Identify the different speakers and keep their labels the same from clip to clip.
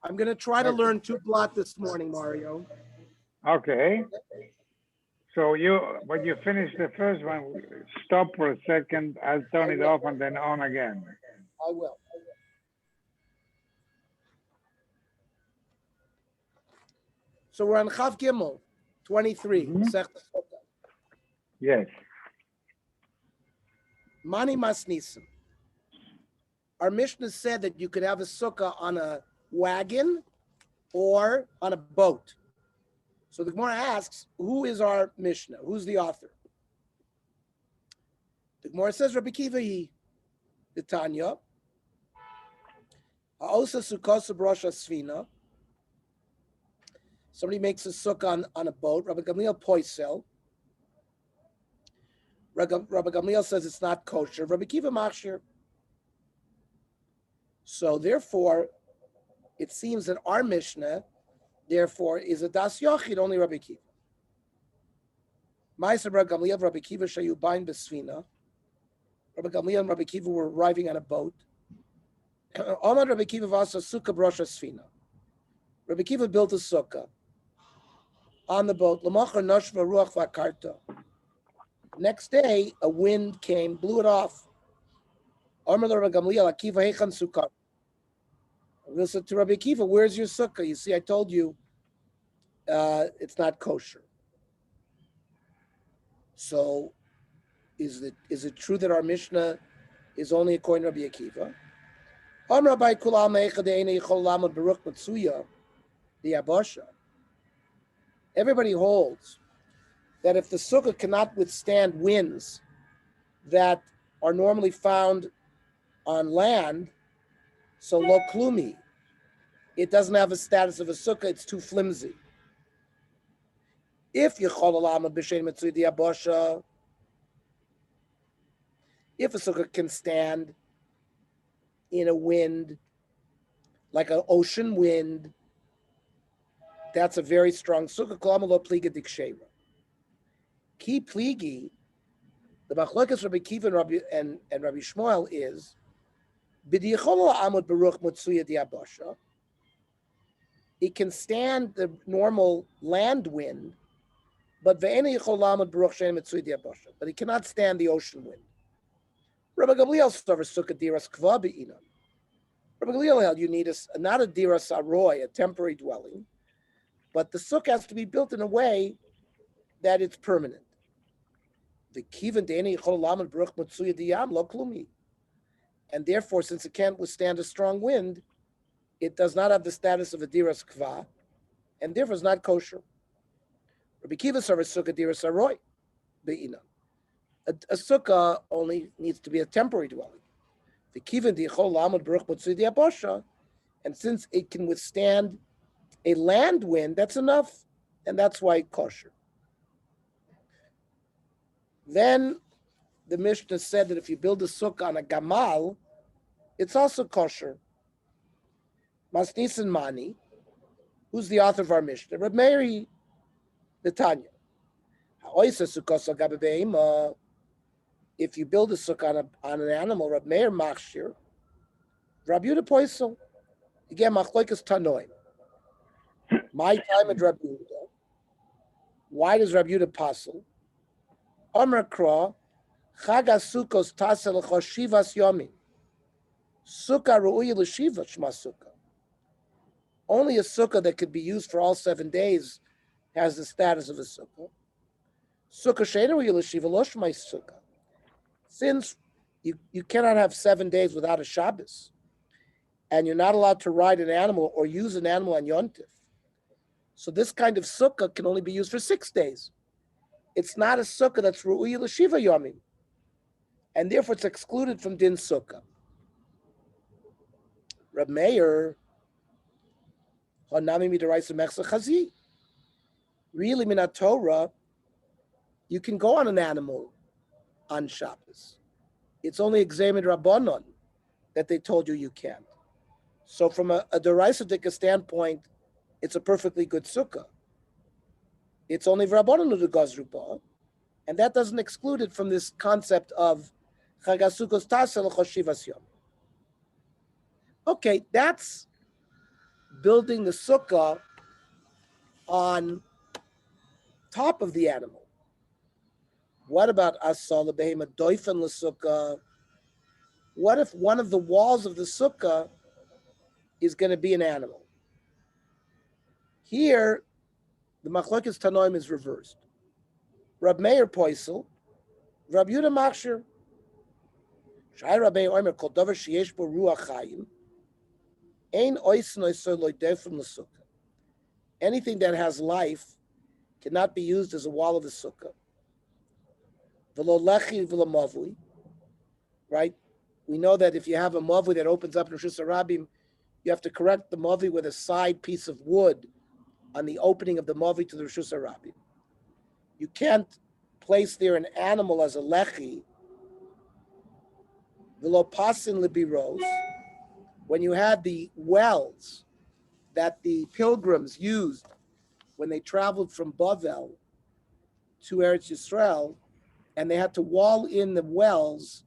Speaker 1: I'm going to try to learn two blot this morning, Mario.
Speaker 2: Okay. So when you finish the first one, stop for a second. I'll turn it off and then on again.
Speaker 1: I will. So we're on Chav Gimel, 23. Masechta Sukkah.
Speaker 2: Yes.
Speaker 1: Mani Masnisim. Our Mishnah said that you could have a sukkah on a wagon or on a boat. So the Gemara asks, who is our Mishnah? Who's the author? The Gemara says, Rabbi Kiva, the Tanya. Ha'osa sukkah b'rosh asfina. Somebody makes a sukkah on a boat. Rabbi Gamliel poisel. Rabbi Gamliel says it's not kosher. Rabbi Kiva machshir. So therefore, it seems that our Mishnah, therefore, is a das yochid, only Rabbi Kiva. Ma'aser Rabbi Gamliel, Rabbi Kiva shayu bain besfina. Rabbi Gamliel and Rabbi Kiva were arriving on a boat. Omar Rabbi Kiva vasa sukkah b'rosh asfina. Rabbi Kiva built a sukkah on the boat. L'machar nashva ruach v'akarta. Next day, a wind came, blew it off. Omar Rabbi Gamliel, Akiva heichan sukkah. We'll say to Rabbi Akiva, where's your sukkah? You see, I told you it's not kosher. So is it true that our Mishnah is only according to Rabbi Akiva? Everybody holds that if the sukkah cannot withstand winds that are normally found on land, so lo klumi, it doesn't have a status of a sukkah, it's too flimsy. If if a sukkah can stand in a wind, like an ocean wind, that's a very strong sukkah. Ki pligi, the machlokas Rabbi Kiva and Rabbi Shmuel is, it can stand the normal land wind, but it cannot stand the ocean wind. Rabbi Gamliel sukkah diras kva be'inan. Rabbi Gamliel held you need not a diras aroy, a temporary dwelling, but the sukkah has to be built in a way that it's permanent. And therefore, since it can't withstand a strong wind, it does not have the status of a diras kva, and therefore is not kosher. Rabbi Kiva serves sukkah diras aroy be'inan. A sukkah only needs to be a temporary dwelling. And since it can withstand a land wind, that's enough, and that's why kosher. Then the Mishnah said that if you build a sukkah on a gamal, it's also kosher. Masnisin Mani, who's the author of our Mishnah? Reb Meir, the Tanya. If you build a sukkah on an animal, Reb Meir machshir, Reb Yehuda poisel. Again, machlokas tanoim. My time at Reb Yehuda. Why does Reb Yehuda pasel? Omer kra, chag sukkos tasel choshivas yomin. Sukkah ru'uya l'shiva shma sukkah. Only a sukkah that could be used for all 7 days has the status of a sukkah. Sukkah she'ein ru'uya l'shiva lo shma sukkah. Since you cannot have 7 days without a Shabbos, and you're not allowed to ride an animal or use an animal on Yontif, so this kind of sukkah can only be used for 6 days. It's not a sukkah that's ru'uya l'shiva yomim, and therefore it's excluded from din sukkah. Reb Meir, hanami midaraisa mechsa chazi. Really, minat Torah, you can go on an animal on Shabbos. It's only examined Rabbanon that they told you can't. So from a derisidic standpoint, it's a perfectly good sukkah. It's only Rabbanon who gazruba, and that doesn't exclude it from this concept of chagasukos tasel choshivas yom. Okay, that's building the sukkah on top of the animal. What about asal behema doifen l'sukkah? What if one of the walls of the sukkah is going to be an animal? Here, the machlokes tanoim is reversed. Rab Meir poisel, Rab Yudah machshir. Shai Rab Meir omer kol davar sheyesh bo ruach chayim, ein oisen oisor lo doifen l'sukkah. Anything that has life cannot be used as a wall of the sukkah. V'lo lechi v'lo mavui, right? We know that if you have a mavui that opens up in Rosh Hashanah, you have to correct the mavui with a side piece of wood on the opening of the mavui to the Rosh Hashanah. You can't place there an animal as a lechi. V'lo pasin libiros. When you had the wells that the pilgrims used when they traveled from Bavel to Eretz Yisrael, and they had to wall in the wells,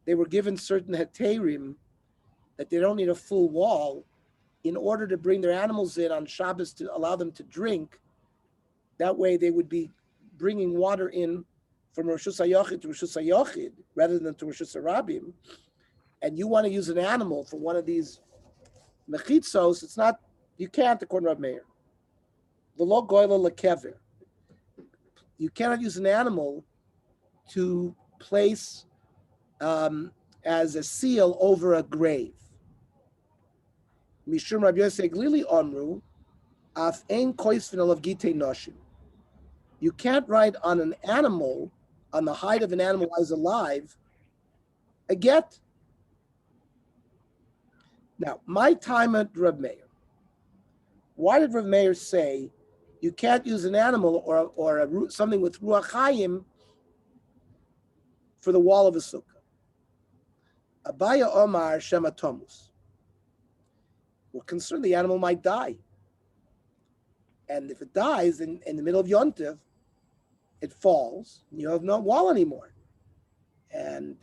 Speaker 1: they were given certain heterim that they don't need a full wall in order to bring their animals in on Shabbos to allow them to drink. That way they would be bringing water in from Rosh Hashanah to Rosh Hashanah rather than to Rosh Hashanah. And you want to use an animal for one of these mechitzos, it's not, you can't according to Rab Meir. The lo goyla lekever. You cannot use an animal to place as a seal over a grave. Mishum Rabbi Yosef Glili Omru, af ein koisvin of gitei noshim. You can't write on an animal, on the hide of an animal while is alive, a get. Now, my time at Rab Meir. Why did Rab Meir say you can't use an animal or something with ruach chayim for the wall of a sukkah? Abaya Omar Shema Tomus. We're concerned the animal might die. And if it dies in the middle of Yontiv, it falls, and you have no wall anymore. And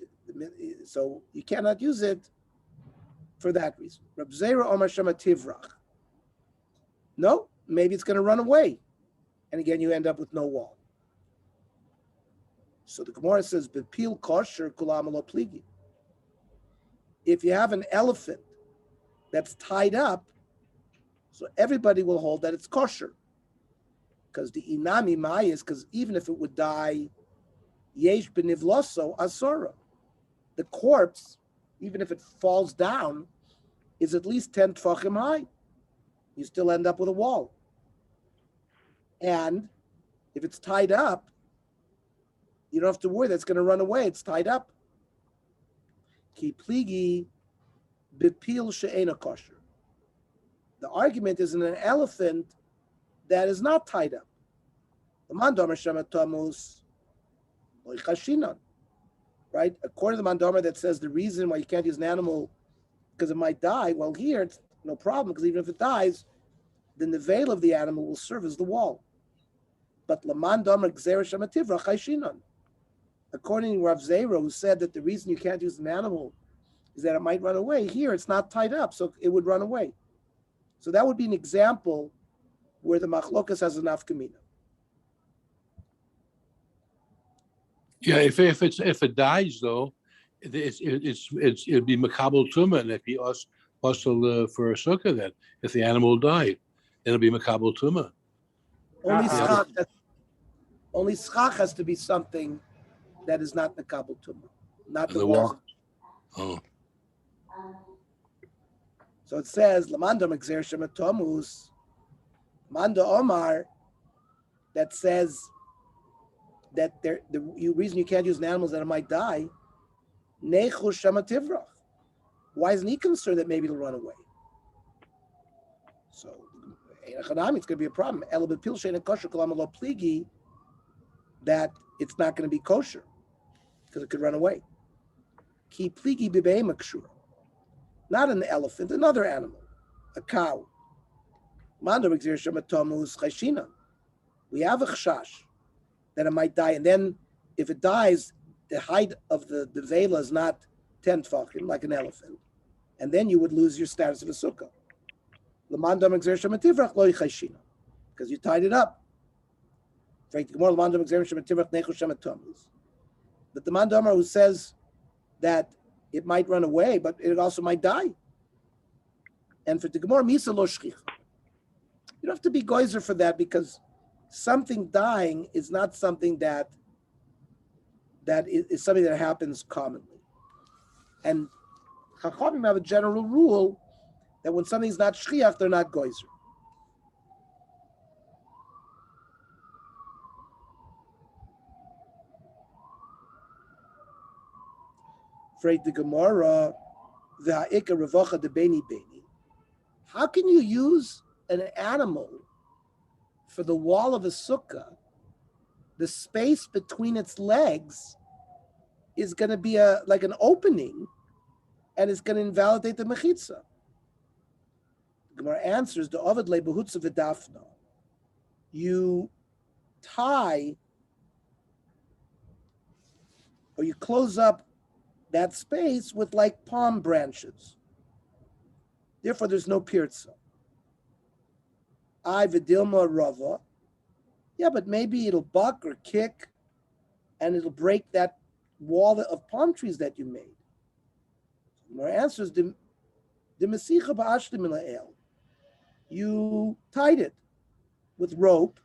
Speaker 1: so you cannot use it for that reason. Rab Zera Omar Shema Tivrach. No, maybe it's going to run away. And again, you end up with no wall. So the Gemara says, Bepil kosher kulam lo pligi. If you have an elephant that's tied up, so everybody will hold that it's kosher. Because the inami mayis, because even if it would die, yesh benivloso asora. The corpse, even if it falls down, is at least 10 tfachim high. You still end up with a wall. And if it's tied up, you don't have to worry that it's going to run away. It's tied up. Ki pligi bipil she'ena kosher. The argument is in an elephant that is not tied up. Right? According to the Mandomer that says the reason why you can't use an animal because it might die, well, here it's no problem because even if it dies, then the veil of the animal will serve as the wall. But according to Rav Zera, who said that the reason you can't use an animal is that it might run away, here it's not tied up, so it would run away. So that would be an example where the machlokas has an afkamina.
Speaker 3: Yeah, if it dies though, it'd be makabel tumah, and it'd be also for a sukkah. Then if the animal died, then it'll be makabel tumah.
Speaker 1: Only schach has to be something that is not makabel tumah, not the wall.
Speaker 3: Oh.
Speaker 1: So it says lamanda megzer shematomus, manda omar, that says that the reason you can't use an animal is that it might die. Nechu shemativrach. Why isn't he concerned that maybe it'll run away? So it's going to be a problem. That it's not going to be kosher because it could run away. Ki pligi b'beima kshura. Not an elephant, another animal, a cow. We have a chashash that it might die, and then if it dies, the height of the vela is not 10 tfachim like an elephant. and then you would lose your status of a sukkah. Because you tied it up. But the Mandamar who says that it might run away, but it also might die. And for the Gemara, Misa lo shchich. You don't have to be geyser for that, because something dying is not something that is something that happens commonly. And Chachamim have a general rule that when something's not shchiach, they're not geyser. Freit the Gemara, v'ha'ika revacha de beni beni. How can you use an animal for the wall of a sukkah? The space between its legs is going to be like an opening, and it's going to invalidate the mechitza. The Gemara answers, the ovad le behutza v'dafna. You tie, or you close up that space with like palm branches. Therefore, there's no pirza. I v'dilma rava. Yeah, but maybe it'll buck or kick, and it'll break that wall of palm trees that you made. Our answer is the mesicha ba'ashlim ila'el. You tied it with rope,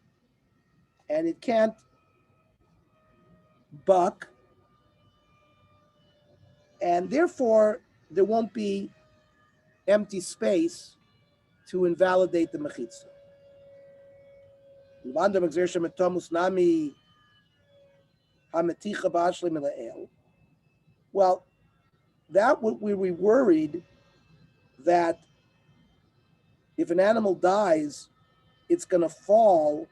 Speaker 1: and it can't buck, and therefore there won't be empty space to invalidate the mechitza. Well, that we were worried that if an animal dies, it's going to fall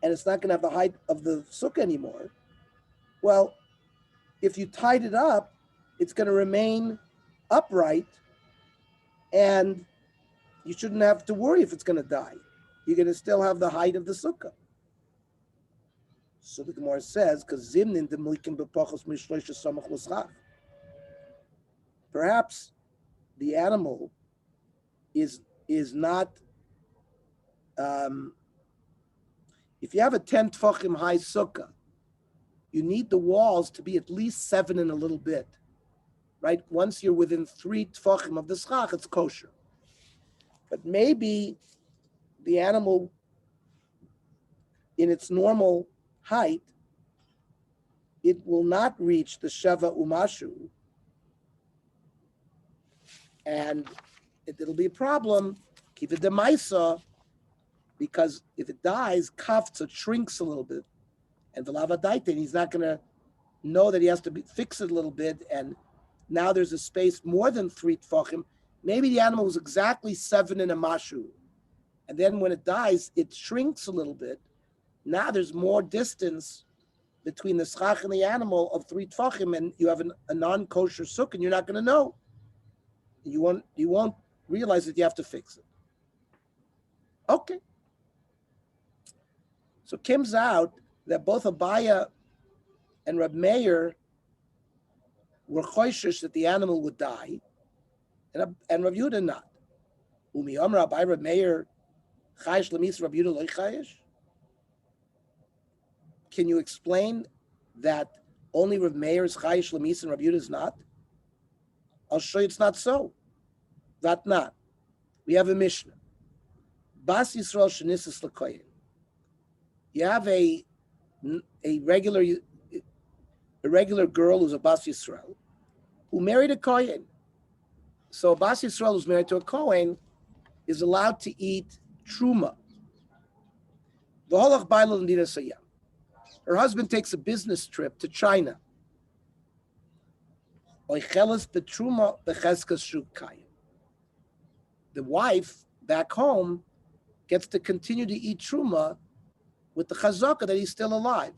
Speaker 1: and it's not going to have the height of the sukkah anymore. Well, if you tied it up, it's going to remain upright, and you shouldn't have to worry if it's going to die. You're going to still have the height of the sukkah. So the Gemara says, because zimnin demlikim b'pachos mishloisha samach l'schach. Perhaps the animal is not. If you have a 10 tfachim high sukkah, you need the walls to be at least 7 and a little bit, right? Once you're within 3 tfachim of the schach, it's kosher. But maybe the animal, in its normal height, it will not reach the sheva umashu, and it'll be a problem. Keep it demaisa, because if it dies, kafta shrinks a little bit, and the lavadaitin, he's not going to know that he has to fix it a little bit, and now there's a space more than 3 tfachim. Maybe the animal was exactly 7 in a mashu, and then when it dies, it shrinks a little bit. Now there's more distance between the schach and the animal of 3 tfachim, and you have a non-kosher sukkah, and you're not going to know. You won't realize that you have to fix it. Okay. So it comes out that both Abaya and Reb Meir were choishish that the animal would die, and Reb Yehuda not. Umi Amar Abaya Reb Meir chayish lemis Reb Yehuda loy chayish. Can you explain that only Reb Meir is chayish lemis and Reb Yehuda is not? I'll show you it's not so. That not. We have a Mishnah. Bas Yisrael shenisas l'koyin. You have a regular girl who's a Bas Yisrael who married a Kohen. So a Bas Yisrael who's married to a Kohen is allowed to eat truma. V'holach baila l'nida sayam. Her husband takes a business trip to China. The wife back home gets to continue to eat truma with the chazaka that he's still alive.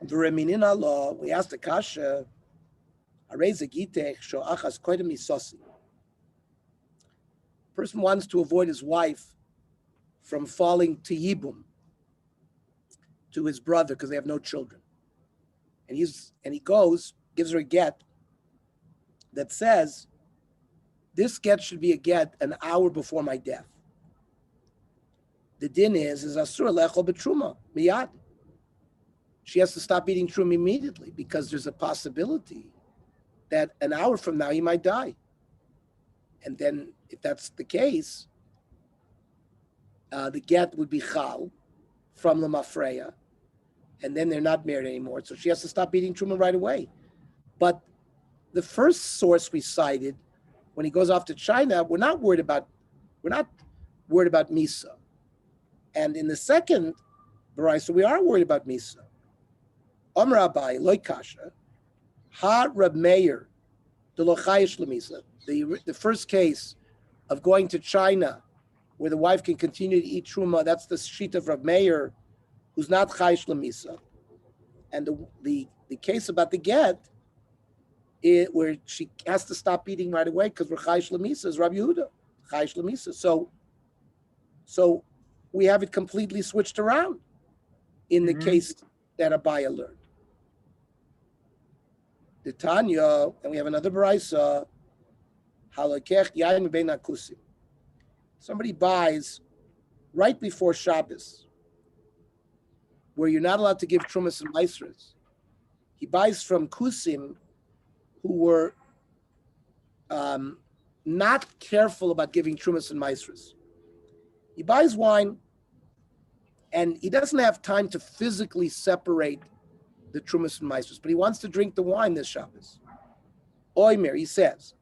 Speaker 1: V'reminin Allah, we asked the kasha, person wants to avoid his wife from falling to yibum, to his brother, because they have no children. and he goes, gives her a get that says, this get should be a get an hour before my death. The din is asur lechol betruma miyad. She has to stop eating truma immediately because there's a possibility that an hour from now he might die. And then, if that's the case, the get would be chal from the mafreya, and then they're not married anymore. So she has to stop eating truma right away. But the first source we cited, when he goes off to China, we're not worried about misa. And in the second baraisa, we are worried about misa. Amar Abai loy kasha, ha Rab Meir de lo chayish lemisa. The first case of going to China, where the wife can continue to eat truma, that's the sheet of Rab Meir, who's not chayish lemisa. And the case about the get, where she has to stop eating right away because we're chayish lemisa, is Rabbi Yehuda chayish lemisa. So we have it completely switched around in the case that Abaya learned. The Tanya, and we have another baraisa, halakech yain bein akusim. Somebody buys right before Shabbos, where you're not allowed to give trumas and maisras. He buys from kusim who were not careful about giving trumas and maisras. He buys wine, and he doesn't have time to physically separate the trumas and maisras, but he wants to drink the wine this Shabbos. Oimer, he says,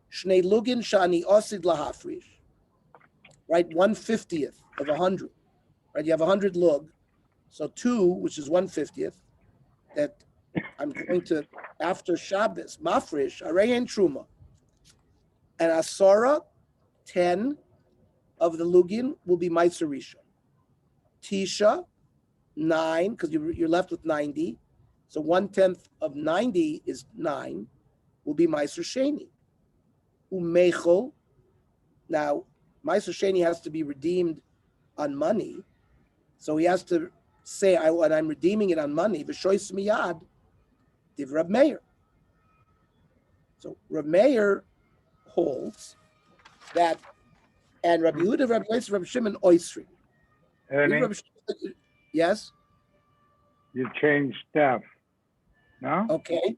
Speaker 1: Shnei lugin shani osid lahafrish. Right, 1/50th of 100. Right, you have 100 lug, so 2, which is 1/50th, that I'm going to, after Shabbos, mafrish, arein truma, and asara, 10 of the lugin will be meiser rishon. Tisha, 9, because you're left with 90. So 1/10 of 90 is 9, will be meiser sheni. Umechol. Now, meiser sheni has to be redeemed on money, so he has to say, when I'm redeeming it on money, v'shois miyad, div Rab Meir. So Rab Meir holds that, and Rabbi Yehuda, Rabbi Yosef, Rabbi Shimon oisri.
Speaker 2: Ernie,
Speaker 1: Yes.
Speaker 2: you changed staff. No?
Speaker 1: Okay.